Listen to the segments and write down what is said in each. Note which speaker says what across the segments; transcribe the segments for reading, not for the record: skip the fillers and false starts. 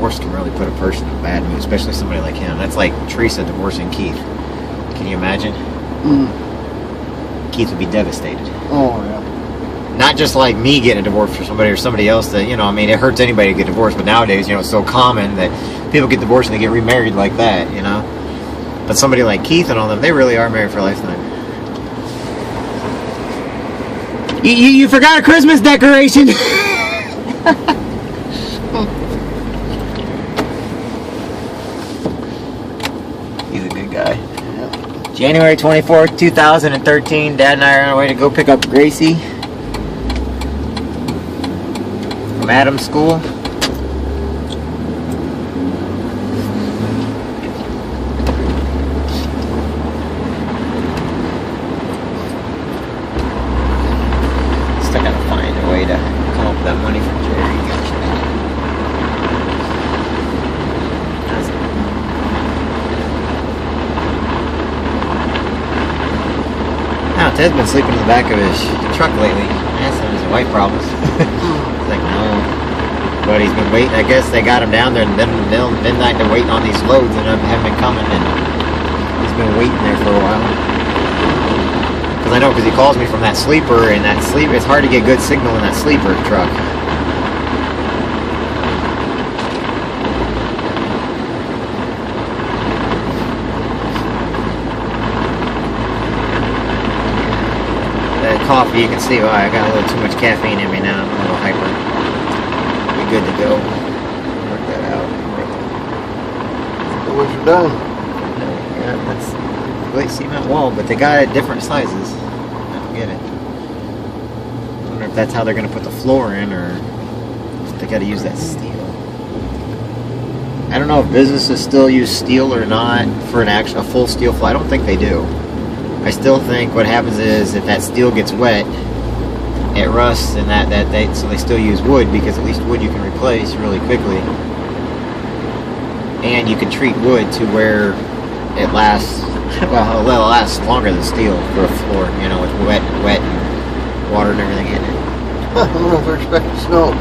Speaker 1: divorce can really put a person in a bad mood, especially somebody like him. That's like Teresa divorcing Keith. Can you imagine? Keith would be devastated.
Speaker 2: Oh, yeah.
Speaker 1: Not just like me getting a divorce for somebody or somebody else that, I mean, it hurts anybody to get divorced, but nowadays, it's so common that people get divorced and they get remarried like that, But somebody like Keith and all them, they really are married for a lifetime. You forgot a Christmas decoration! He's a good guy. Yep. January 24th, 2013, Dad and I are on our way to go pick up Gracie from Adam's school. Still gotta find a way to come up with that money from Jerry. Now, Ted's been sleeping in the back of his truck lately. I asked him if his wife problems. He's like, no. But he's been waiting. I guess they got him down there, and then midnight they're waiting on these loads, and haven't been coming, and he's been waiting there for a while. Because I know, because he calls me from that sleeper, and that sleeper, it's hard to get good signal in that sleeper truck. Coffee, you can see why I got a little too much caffeine in me now. I'm a little hyper. Be good to go. Work that out.
Speaker 2: So what you done?
Speaker 1: Yeah, that's great cement wall, but they got it different sizes. I don't get it. I wonder if that's how they're going to put the floor in, or if they got to use that steel. I don't know if businesses still use steel or not for a full steel floor. I don't think they do. I still think what happens is if that steel gets wet, it rusts, and so they still use wood, because at least wood you can replace really quickly, and you can treat wood to where it lasts. Well, it'll last longer than steel for a floor, with wet and water and everything in it.
Speaker 2: I don't know if they're expecting snow.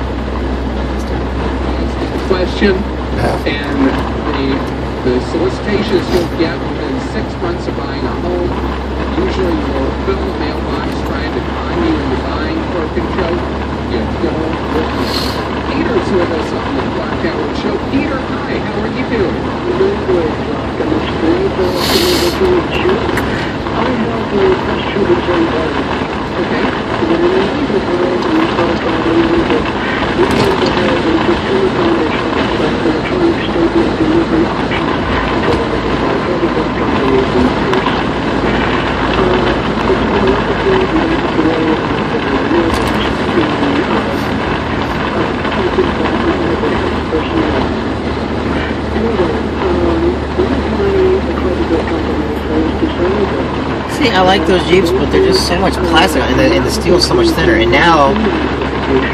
Speaker 3: Question, and the solicitations you'll get within 6 months of buying a home usually will fill the mailbox trying to con you into buying Croc and Joke. You don't listen. Peter's with us on the Black Hour Show. Peter, hi, how are you doing?
Speaker 4: I'm doing great, Black. And it's great to meet you. I have a question concerning violence.
Speaker 3: Okay.
Speaker 4: When I leave the world and we talk about music, we want to have a consumer foundation like electronic statement delivery options provided by credit card companies and others. It's been a lot of things that have to worry about the rewards in personnel. Anyway, one of my credit card companies has decided.
Speaker 1: See, I like those Jeeps, but they're just so much plastic, and the steel's so much thinner. And now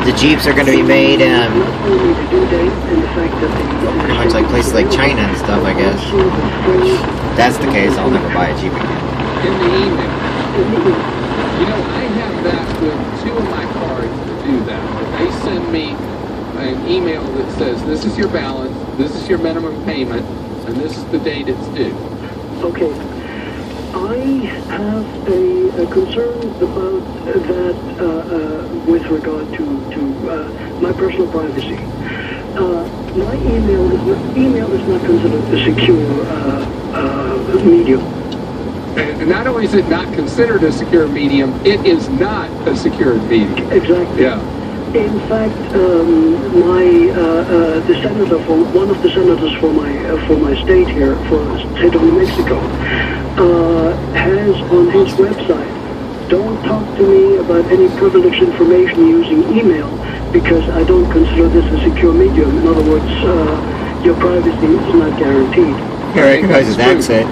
Speaker 1: the Jeeps are going to be made pretty much like places like China and stuff, I guess. If that's the case, I'll never buy a Jeep again.
Speaker 3: In the email. I have that with 2 of my cards that do that. They send me an email that says, this is your balance, this is your minimum payment, and this is the date it's due.
Speaker 4: Okay. I have a concern about that with regard to my personal privacy. My email is not considered a secure medium.
Speaker 3: And not only is it not considered a secure medium, it is not a secured medium.
Speaker 4: Exactly.
Speaker 3: Yeah.
Speaker 4: In fact, the senator, one of the senators for my state here, for state of New Mexico, has on his website, don't talk to me about any privileged information using email, because I don't consider this a secure medium. In other words, your privacy is not guaranteed.
Speaker 1: I recognize his accent.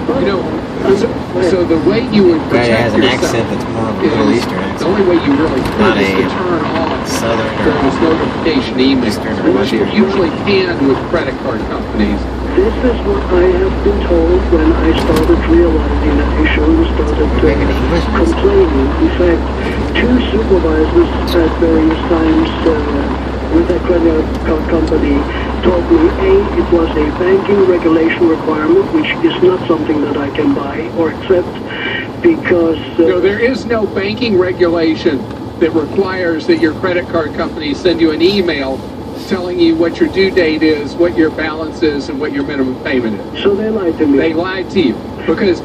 Speaker 3: So the way you would protect
Speaker 1: Guy has an
Speaker 3: yourself
Speaker 1: accent that's more of a Middle Eastern accent.
Speaker 3: The only way you really
Speaker 1: Not
Speaker 3: could is to
Speaker 1: a
Speaker 3: turn off
Speaker 1: Southern
Speaker 3: those notification emails, which you usually can with credit card companies.
Speaker 4: This is what I have been told when I started realizing that issue and started complaining. In fact, 2 supervisors at various times with that credit card company told me, A, it was a banking regulation requirement, which is not something that I can buy or accept because...
Speaker 3: No, there is no banking regulation that requires that your credit card company send you an email telling you what your due date is, what your balance is, and what your minimum payment is.
Speaker 4: So they lied to me.
Speaker 3: They lied to you because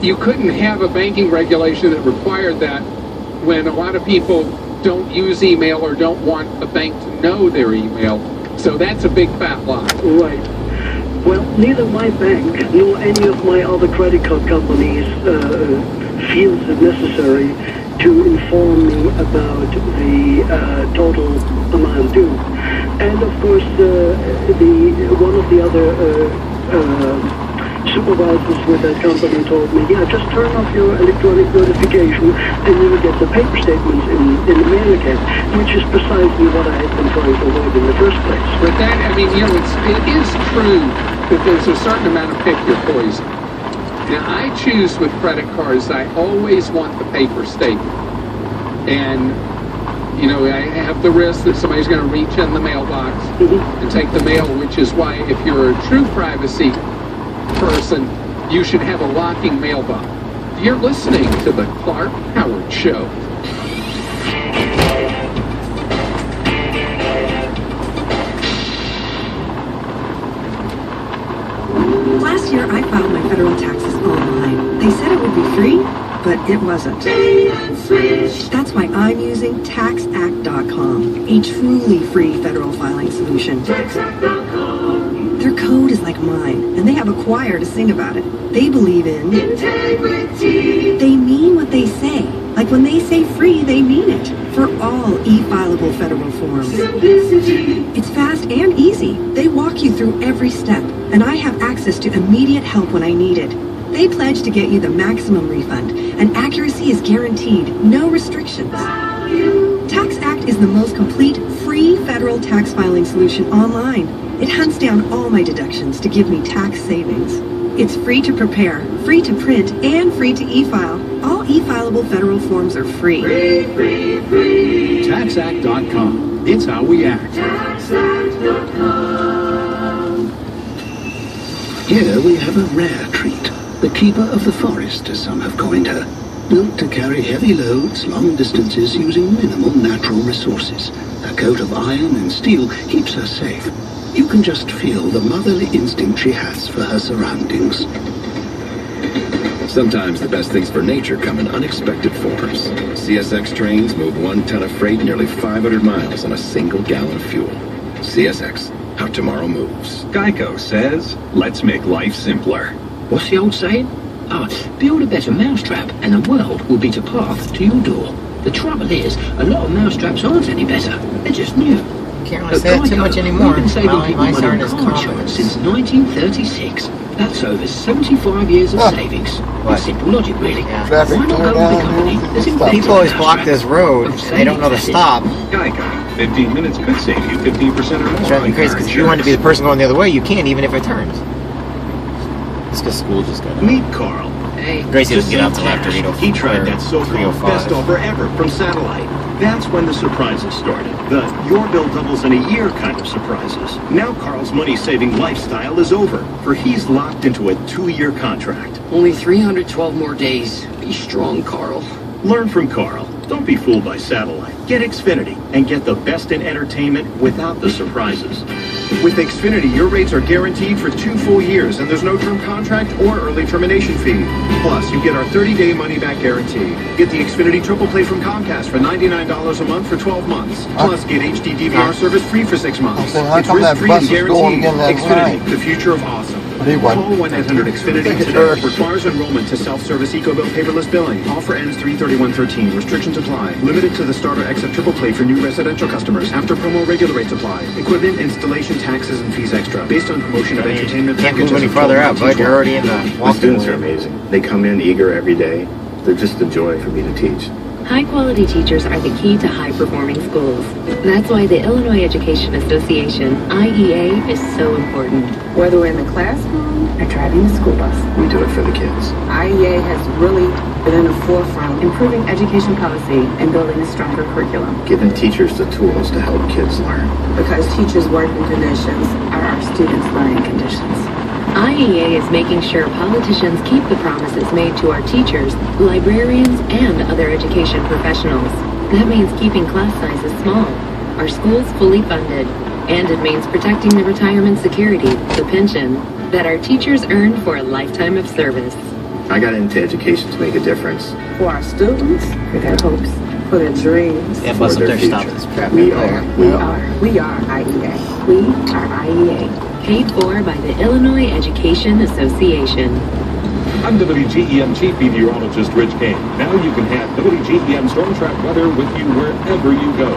Speaker 3: you couldn't have a banking regulation that required that when a lot of people don't use email or don't want a bank to know their email. So that's a big fat lie.
Speaker 4: Right. Well, neither my bank nor any of my other credit card companies feels it necessary to inform me about the total amount due. And of course, one of the other supervisors with that company told me, yeah, just turn off your electronic notification and you will get the paper statements in the mail again, which is precisely what I had been trying to avoid in the first place.
Speaker 3: But that, I mean, you know, it is true that there's a certain amount of pick your poison. Now, I choose with credit cards, I always want the paper statement. And, you know, I have the risk that somebody's going to reach in the mailbox and take the mail, which is why if you're a true privacy person, you should have a locking mailbox. You're listening to the Clark Howard Show.
Speaker 5: Last year, I filed my federal taxes online. They said it would be free, but it wasn't. That's why I'm using TaxAct.com, a truly free federal filing solution. Their code is like mine, and they have a choir to sing about it. They believe in integrity. They mean what they say. Like when they say free, they mean it. For all e-fileable federal forms. Simplicity. It's fast and easy. They walk you through every step, and I have access to immediate help when I need it. They pledge to get you the maximum refund, and accuracy is guaranteed. No restrictions. TaxAct is the most complete free federal tax filing solution online. It hunts down all my deductions to give me tax savings. It's free to prepare, free to print, and free to e-file. All e-fileable federal forms are free. Free.
Speaker 6: TaxAct.com. It's how we act.
Speaker 5: TaxAct.com.
Speaker 7: Here we have a rare treat. The keeper of the forest, as some have coined her. Built to carry heavy loads long distances using minimal natural resources. Her coat of iron and steel keeps her safe. You can just feel the motherly instinct she has for her surroundings.
Speaker 8: Sometimes the best things for nature come in unexpected forms. CSX trains move 1 ton of freight nearly 500 miles on a single gallon of fuel. CSX, how tomorrow moves.
Speaker 6: Geico says, let's make life simpler.
Speaker 9: What's the old saying? Build a better mousetrap and the world will beat a path to your door. The trouble is, a lot of mousetraps aren't any better. They're just new.
Speaker 1: Can't really say that too much anymore.
Speaker 9: We've been saving people
Speaker 1: My
Speaker 9: money
Speaker 1: turn
Speaker 9: on
Speaker 1: is
Speaker 9: car
Speaker 1: common.
Speaker 9: insurance since 1936. That's over 75 years of savings.
Speaker 1: What?
Speaker 9: It's simple logic, really.
Speaker 1: Yeah.
Speaker 2: Traffic
Speaker 9: Why not
Speaker 2: turn
Speaker 9: go with a
Speaker 2: down
Speaker 9: company
Speaker 2: here.
Speaker 9: that's invented
Speaker 1: People always
Speaker 9: a
Speaker 1: block
Speaker 9: mousetrap
Speaker 1: this road.
Speaker 9: of
Speaker 1: They don't know to
Speaker 9: savings,
Speaker 1: stop.
Speaker 6: Geico. 15 minutes could save you 15% or more.
Speaker 1: It's driving me
Speaker 6: on
Speaker 1: crazy
Speaker 6: car
Speaker 1: because if you want to be the
Speaker 6: insurance.
Speaker 1: person going the other way, you can't even if it turns. It's because school just got out.
Speaker 6: Meet Carl.
Speaker 9: Hey,
Speaker 1: Gracie doesn't get out till after 8:05.
Speaker 6: He tried that so-called
Speaker 1: 3:05.
Speaker 6: best offer ever from Satellite. That's when the surprises started. The your bill doubles in a year kind of surprises. Now Carl's money-saving lifestyle is over, for he's locked into a 2-year contract.
Speaker 9: Only 312 more days. Be strong, Carl.
Speaker 6: Learn from Carl. Don't be fooled by Satellite. Get Xfinity and get the best in entertainment without the surprises. With Xfinity, your rates are guaranteed for 2 full years, and there's no term contract or early termination fee. Plus, you get our 30-day money-back guarantee. Get the Xfinity Triple Play from Comcast for $99 a month for 12 months. Plus, get HD DVR service free for 6 months.
Speaker 2: Okay, how
Speaker 6: It's
Speaker 2: come that
Speaker 6: risk-free
Speaker 2: bus
Speaker 6: and
Speaker 2: is going
Speaker 6: guaranteed.
Speaker 2: again that
Speaker 6: Xfinity,
Speaker 2: line?
Speaker 6: the future of awesome.
Speaker 2: What?
Speaker 6: Call 1-800-XFINITY today. Requires enrollment to self-service EcoBill paperless billing. Offer ends 3/31/13. Restrictions apply. Limited to the starter XF Triple Play for new residential customers. After promo, regular rates apply. Equipment, installation, taxes, and fees extra. Based on promotion of entertainment
Speaker 1: Can't
Speaker 6: packages
Speaker 1: move any
Speaker 6: of
Speaker 1: farther
Speaker 6: 12
Speaker 1: out, bud. You're already in the
Speaker 10: The
Speaker 1: walking
Speaker 10: students are
Speaker 1: lane.
Speaker 10: amazing. They come in eager every day. They're just a joy for me to teach. High-quality teachers are the key to high-performing schools. That's why the Illinois Education Association, IEA, is so important.
Speaker 11: Whether we're in the classroom or driving the school bus,
Speaker 8: We do it for the kids.
Speaker 11: IEA has really been in the forefront, improving education policy and building a stronger curriculum.
Speaker 8: Giving teachers the tools to help kids learn.
Speaker 11: Because teachers' working conditions are our students' learning conditions.
Speaker 10: IEA is making sure politicians keep the promises made to our teachers, librarians, and other education professionals. That means keeping class sizes small, our schools fully funded, and it means protecting the retirement security, the pension, that our teachers earn for a lifetime of service.
Speaker 8: I got into education to make a difference.
Speaker 11: For our students, for their hopes, for their dreams.
Speaker 1: Yeah,
Speaker 8: For
Speaker 1: bust up
Speaker 8: their
Speaker 1: there, stop
Speaker 8: future.
Speaker 1: this crap
Speaker 8: We
Speaker 1: right there.
Speaker 11: We are IEA. We are IEA.
Speaker 10: Paid for by the Illinois Education Association.
Speaker 12: I'm WGEM Chief Meteorologist Rich Kane. Now you can have WGEM Storm Track weather with you wherever you go.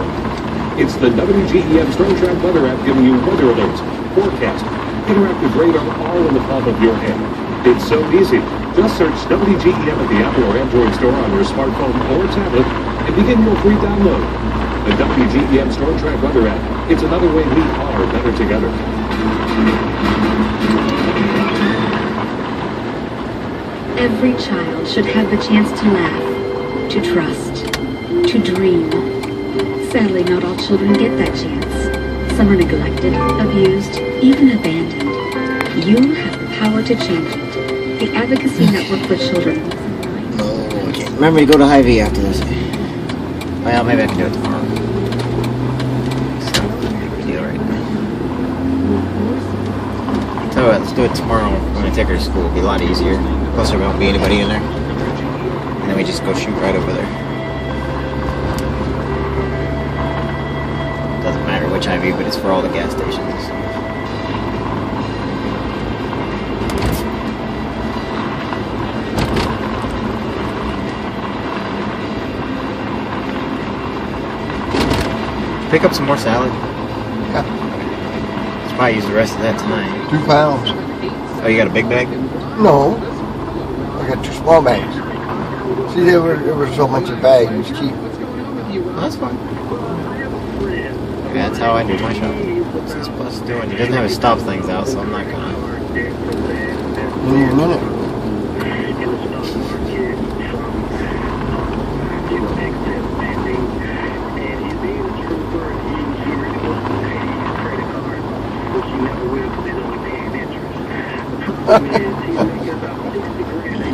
Speaker 12: It's the WGEM Storm Track weather app giving you weather alerts, forecast, interactive radar all in the palm of your hand. It's so easy. Just search WGEM at the Apple or Android store on your smartphone or tablet and begin your free download. The WGEM Storm Track weather app. It's another way we are better together.
Speaker 13: Every child should have the chance to laugh, to trust, to dream. Sadly, not all children get that chance. Some are neglected, abused, even abandoned. You have the power to change it. The Advocacy Network for Children.
Speaker 1: Okay. Remember to go to Hy-Vee after this. Well, maybe I can do it tomorrow. It's not a big deal right now. Tell you what, let's do it tomorrow when I take her to school. It'll be a lot easier. Plus there won't be anybody in there. And then we just go shoot right over there. Doesn't matter which Hy-Vee, but it's for all the gas stations. Pick up some more salad.
Speaker 2: Yeah.
Speaker 1: Let's probably use the rest of that time.
Speaker 2: 2 pounds.
Speaker 1: Oh, you got a big bag?
Speaker 2: No. I got 2 small bags. See, there was so much a bag. It was cheap.
Speaker 1: Oh, that's fine. Yeah, that's how I do my shopping. What's this bus doing? He doesn't have his stop things out, so I'm not gonna.
Speaker 2: In here a minute.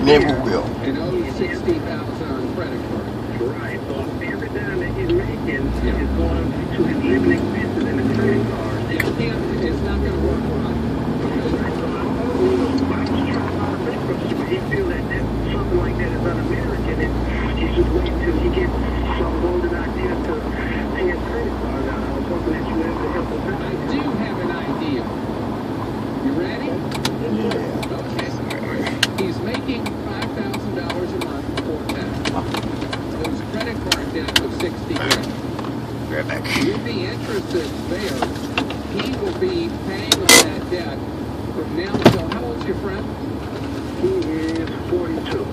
Speaker 2: Never will.
Speaker 3: And owes $60,000 on credit card.
Speaker 4: Right. So every dime that he's making is going to his living expenses and his credit card.
Speaker 3: It's not going to work for us.
Speaker 4: He feels that something like that is un-American, and he's just waiting till he gets some golden idea to pay his credit card out. I was hoping that you would have to help us out.
Speaker 3: I do have an idea. You ready?
Speaker 2: Yeah.
Speaker 3: Okay. He's making $5,000 a month before tax. His credit card debt of $60,000.
Speaker 1: Right back.
Speaker 3: With the interest that's there, he will be paying on that debt from now until, how old's your friend?
Speaker 4: He is 42.